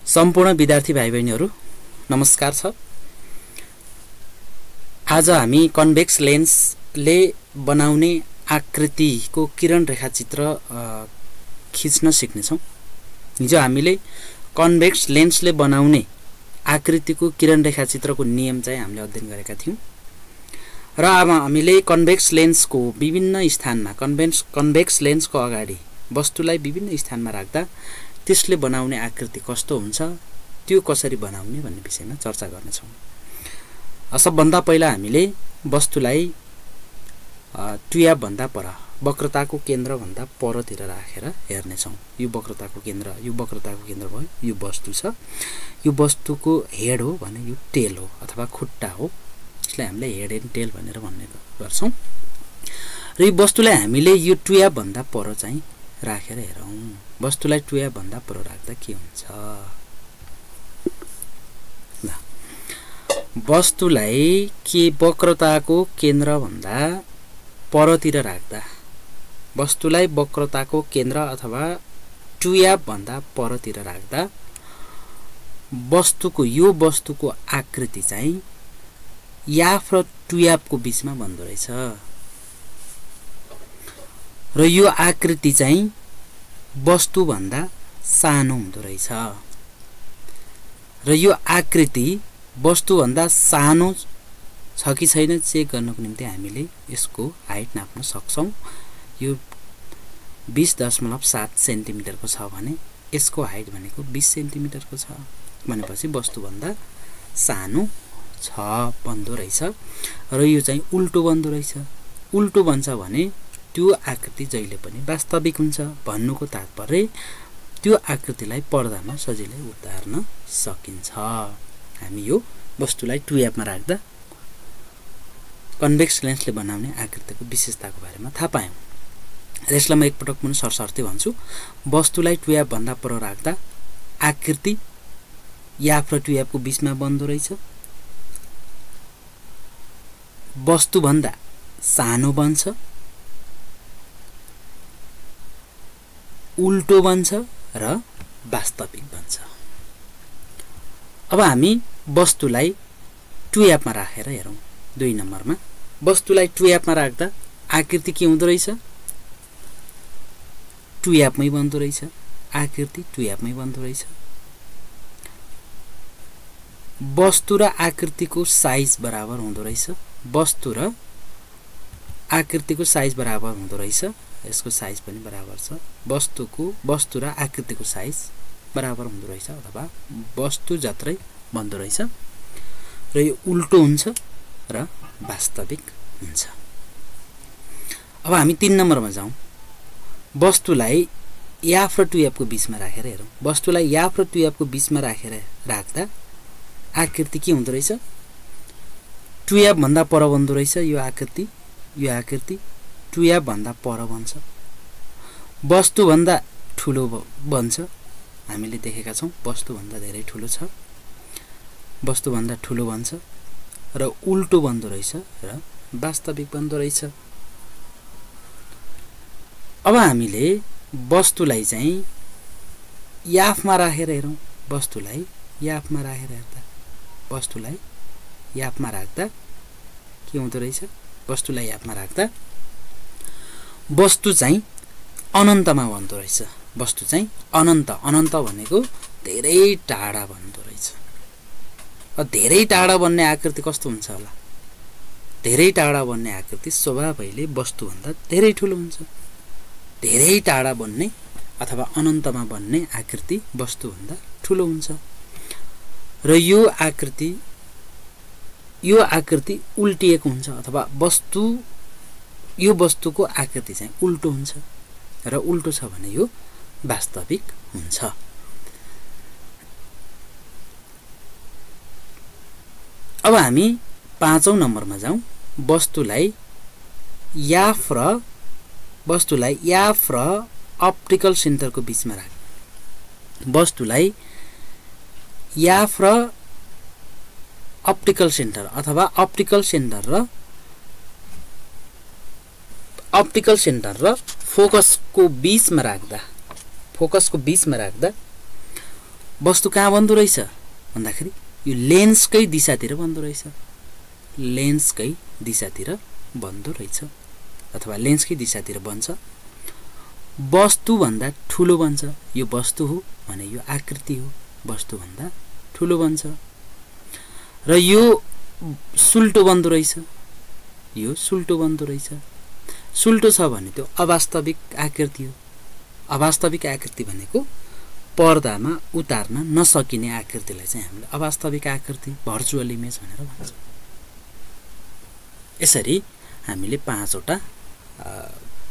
सम्पूर्ण विद्यार्थी भाइ बहिनीहरु नमस्कार छ। आज हामी कन्भेक्स लेन्सले बनाउने आकृतिको किरण रेखाचित्र खिच्न सिक्ने छौं। हिजो हामीले कन्भेक्स लेन्सले बनाउने आकृतिको किरण रेखाचित्रको नियम चाहिँ हामीले अध्ययन गरेका थियौं र अब हामीले कन्भेक्स लेन्सको विभिन्न स्थानमा कन्भेक्स लेन्सको अगाडि वस्तुलाई विभिन्न स्थानमा राख्दा त्यसले बनाउने आकृति कस्तो हुन्छ, त्यो कसरी बनाउने भन्ने विषयमा चर्चा गर्ने छौं। सबभन्दा पहिला हामीले वस्तुलाई ट्युब भन्दा पर वक्रताको केन्द्र भन्दा परतिर राखेर हेर्ने छौं। यो वक्रताको केन्द्र भयो, यो वस्तु छ, यो वस्तुको हेड हो भने यो टेल हो अथवा खुट्टा हो। यसलाई हामीले हेड एन्ड टेल भनेर भन्ने गर्छौं। र यो वस्तुलाई हामीले यो ट्युब भन्दा पर चाहिँ राखेर हेरौं। वस्तुलाई ट्युब भन्दा पर राख्दा के हुन्छ? ल, वस्तुलाई के वक्रताको केन्द्र भन्दा परतिर राख्दा, वस्तुलाई वक्रताको केन्द्र अथवा ट्युब भन्दा परतिर राख्दा यो वस्तुको आकृति चाहिँ याफ र ट्युबको बीचमा बन्दो रहेछ र यो आकृति चाहिँ वस्तु भन्दा सानो हुँदो रहेछ र यो आकृति वस्तु भन्दा सानो छ कि छैन चेक गर्नको निम्ति हामीले यसको हाइट नाप्न सक्छौं। यो 20.7 सेन्टिमिटरको छ भने यसको हाइट भनेको 20 सेन्टिमिटरको छ भनेपछि वस्तु भन्दा सानो छ बन्दो रहेछ र यो चाहिँ उल्टो बन्दो रहेछ। उल्टो बन्छ भने त्यो आकृति जहिले पनि वास्तविक हुन्छ भन्नुको तात्पर्य त्यो आकृतिलाई पर्दामा सजिलै उतार्न सकिन्छ। हामी यो वस्तुलाई ट्युबमा राख्दा कन्भेक्स लेन्सले बनाउने आकृतिको विशेषताको बारेमा थाहा पायौं। यसलाई म एकपटक पनि सरसर्ती भन्छु। वस्तुलाई ट्युब भन्दा पर राख्दा आकृति याफ र ट्युबको बीचमा बन्दो रहेछ, वस्तु भन्दा सानो बन्छ, उल्टो बन्छ र वास्तविक बन्छ। अब हामी वस्तुलाई ट्युबमा राखेर हेरौं। 2 नम्बरमा वस्तुलाई ट्युबमा राख्दा आकृति के हुँदो रहेछ? ट्युबमै बन्दो रहेछ। आकृति ट्युबमै बन्दो रहेछ। वस्तु र आकृतिको साइज बराबर हुँदो रहेछ। वस्तु र आकृतिको साइज बराबर हुँदो रहेछ। यसको साइज पनि बराबर छ। वस्तु र आकृतिको साइज बराबर हुँदो रहेछ अथवा वस्तु जत्रै बन्दो रहेछ र यो उल्टो हुन्छ र वास्तविक हुन्छ। अब हामी 3 नम्बरमा जाउँ। वस्तुलाई याफ र ट्युबको बीचमा राखेर हेरौं। वस्तुलाई याफ र ट्युबको बीचमा राख्दा आकृति के हुँदो रहेछ? ट्युब भन्दा पर बन्दो रहेछ। यो आकृति ट्युब भन्दा पर बन्छ। वस्तु भन्दा ठुलो बन्छ। हामीले देखेका छौं वस्तु भन्दा धेरै ठुलो छ। वस्तु भन्दा ठुलो बन्छ र उल्टो बन्दो रहेछ र वास्तविक बन्दो रहेछ। अब हामीले वस्तुलाई चाहिँ याफमा राखेर हेरौं। वस्तुलाई याफमा राख्दा के हुँदो रहेछ? वस्तुलाई याफमा राख्दा वस्तु चाहिँ अनन्तमा बन्दो रहेछ। वस्तु चाहिँ अनन्त भनेको धेरै टाढा बन्दो रहेछ। धेरै टाढा बन्ने आकृति कस्तो हुन्छ होला? धेरै टाढा बन्ने आकृति स्वभावैले वस्तु भन्दा धेरै ठुलो हुन्छ। धेरै टाढा बन्ने अथवा अनन्तमा बन्ने आकृति वस्तु भन्दा ठुलो हुन्छ र यो आकृति उल्टिएको हुन्छ अथवा यो वस्तुको आकृति चाहिँ उल्टो हुन्छ र उल्टो छ भने यो वास्तविक हुन्छ। अब हामी 5औं नम्बरमा जाउँ। वस्तुलाई याफ र अप्टिकल सेन्टरको बीचमा राख। वस्तुलाई याफ र अप्टिकल सेन्टर अथवा अप्टिकल सेन्टर र फोकसको बीचमा राख्दा वस्तु कहाँ बन्दो रहेछ भन्दाखेरि यो लेन्सकै दिशातिर बन्दो रहेछ, लेन्सकै दिशातिर बन्दो रहेछ अथवा लेन्सकै दिशातिर बन्छ। वस्तुभन्दा ठुलो बन्छ, यो वस्तु हो भने यो आकृति हो, वस्तुभन्दा ठुलो बन्छ। र यो सुल्टो बन्दो रहेछ, यो सुल्टो बन्दो रहेछ। सुल्टो छ भने त्यो अवास्तविक आकृति हो। अवास्तविक आकृति भनेको पर्दामा उतार्न नसकिने आकृतिलाई चाहिँ हामीले अवास्तविक आकृति, भर्चुअल इमेज भनेर भन्छौँ। यसरी हामीले 5 वटा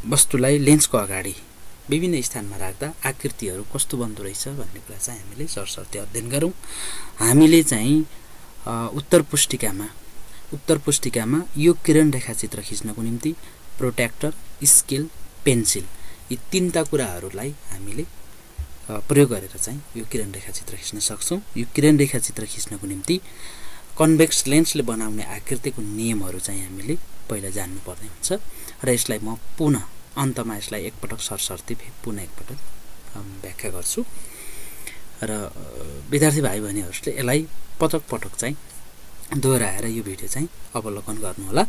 वस्तुलाई लेन्सको अगाडि विभिन्न स्थानमा राख्दा आकृतिहरू कस्तो बन्दो रहेछ भन्ने कुरा चाहिँ हामीले सरसर्ती अध्ययन गरौँ। हामीले चाहिँ उत्तर पुस्तिकामा यो किरण रेखाचित्र खिच्नको निम्ति प्रोट्र्याक्टर, स्केल, पेन्सिल यी 3टा कुराहरूलाई हामीले प्रयोग गरेर चाहिँ यो किरण रेखाचित्र खिच्न सक्छौँ। यो किरण रेखाचित्र खिच्नको निम्ति कन्भेक्स लेन्सले बनाउने आकृतिको नियमहरू चाहिँ हामीले पहिला जान्नुपर्ने हुन्छ र यसलाई म पुनः अन्तमा यसलाई एकपटक सरसर्ती पुनः एकपटक व्याख्या गर्छु र विद्यार्थी भाइ बहिनीहरूले यसलाई पटक पटक चाहिँ दोहोऱ्याएर यो भिडियो चाहिँ अवलोकन गर्नुहोला।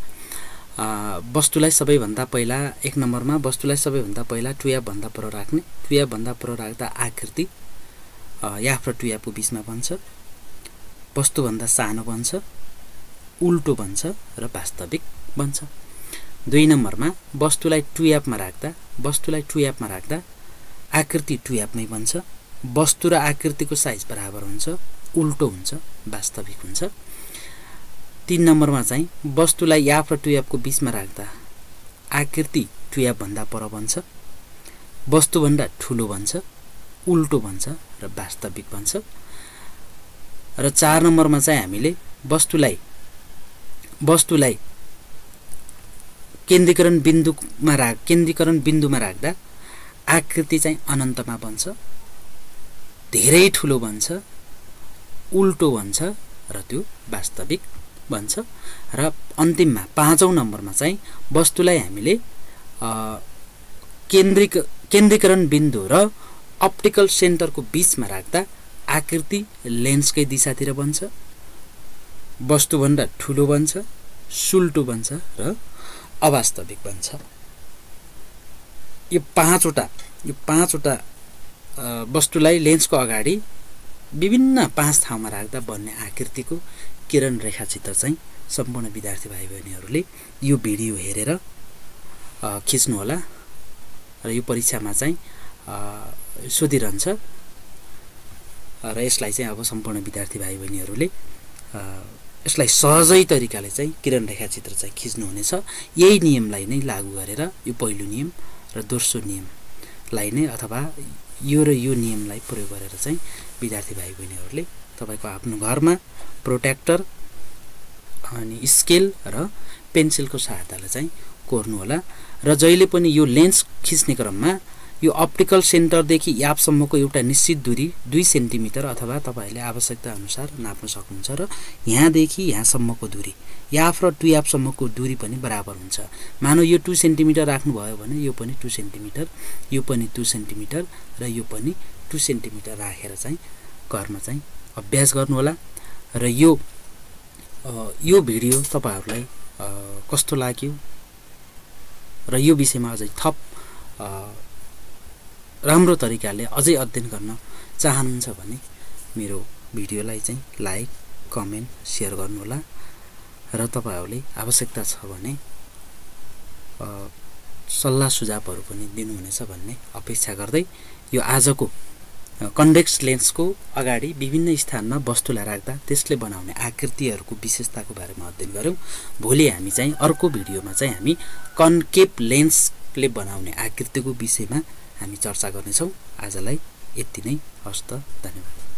वस्तुलाई सबैभन्दा पहिला 1 नम्बरमा वस्तुलाई सबैभन्दा पहिला टुयाप भन्दा पर राख्ने, टुयाप भन्दा पर राख्दा आकृति याफ र टुयापको बीचमा बन्छ, वस्तुभन्दा सानो बन्छ, उल्टो बन्छ र वास्तविक बन्छ। 2 नम्बरमा वस्तुलाई टुयापमा राख्दा आकृति टुयापमै बन्छ, वस्तु र आकृतिको साइज बराबर हुन्छ, उल्टो हुन्छ, वास्तविक हुन्छ। 3 नम्बरमा चाहिँ वस्तुलाई याफ र टुयापको बीचमा राख्दा आकृति टुयाप भन्दा पर बन्छ, वस्तुभन्दा ठुलो बन्छ, उल्टो बन्छ र वास्तविक बन्छ। र 4 नम्बरमा चाहिँ हामीले वस्तुलाई केन्द्रीकरण बिन्दुमा राख्दा आकृति चाहिँ अनन्तमा बन्छ, धेरै ठुलो बन्छ, उल्टो बन्छ र त्यो वास्तविक बन्छ। र अन्तिममा 5औं नम्बरमा चाहिँ वस्तुलाई हामीले केन्द्रीकरण बिन्दु र अप्टिकल सेन्टरको बीचमा राख्दा आकृति लेन्सकै दिशातिर बन्छ, वस्तुभन्दा ठुलो बन्छ, सुल्टो बन्छ र अवास्तविक बन्छ। यो 5 वटा वस्तुलाई लेन्सको अगाडि विभिन्न 5 ठाउँमा राख्दा बन्ने आकृतिको किरण रेखाचित्र चाहिँ सम्पूर्ण विद्यार्थी भाइ बहिनीहरूले यो भिडियो हेरेर खिच्नुहोला र यो परीक्षामा चाहिँ सोधिरहन्छ र यसलाई चाहिँ अब सम्पूर्ण विद्यार्थी भाइ बहिनीहरूले यसलाई सहजै तरिकाले चाहिँ किरण रेखाचित्र चाहिँ खिच्नुहुनेछ। यही नियमलाई नै लागू गरेर यो पहिलो नियम र दोस्रो नियमलाई नै अथवा यो र यो नियमलाई प्रयोग गरेर चाहिँ विद्यार्थी भाइ बहिनीहरूले तपाईको आफ्नो घरमा प्रोट्र्याक्टर अनि स्केल र पेन्सिलको सहायताले चाहिँ कोर्नुहोला र जहिले पनि यो लेन्स खिच्ने क्रममा यो अप्टिकल सेन्टरदेखि यापसम्मको एउटा निश्चित दूरी 2 सेन्टिमिटर अथवा तपाईहरुले आवश्यकता अनुसार नाप्न सक्नुहुन्छ र यहाँदेखि यहाँसम्मको दूरी याफ र टुयापसम्मको दूरी पनि बराबर हुन्छ। मानौ यो 2 सेन्टिमिटर राख्नु भयो भने यो पनि 2 सेन्टिमिटर, यो पनि 2 सेन्टिमिटर र यो पनि 2 सेन्टिमिटर राखेर चाहिँ घरमा चाहिँ अभ्यास गर्नुहोला र यो भिडियो तपाईहरुलाई कस्तो लाग्यो र यो विषयमा अझै थप राम्रो तरिकाले अझै अध्ययन गर्न चाहनुहुन्छ भने मेरो भिडियोलाई चाहिँ लाइक, कमेन्ट, शेयर गर्नुहोला र तपाईहरुले आवश्यकता छ भने सल्लाह सुझावहरु पनि दिनुहुनेछ भन्ने अपेक्षा गर्दै यो आजको कन्भेक्स लेन्सको अगाडि विभिन्न स्थानमा वस्तुलाई राख्दा त्यसले बनाउने आकृतिहरुको विशेषताको बारेमा अध्ययन गर्यौं। भोलि हामी चाहिँ अर्को भिडियोमा चाहिँ हामी कन्केभ लेन्सले बनाउने आकृतिको विषयमा हामी चर्चा गर्नेछौं। आजलाई यति नै। हस्त, धन्यवाद।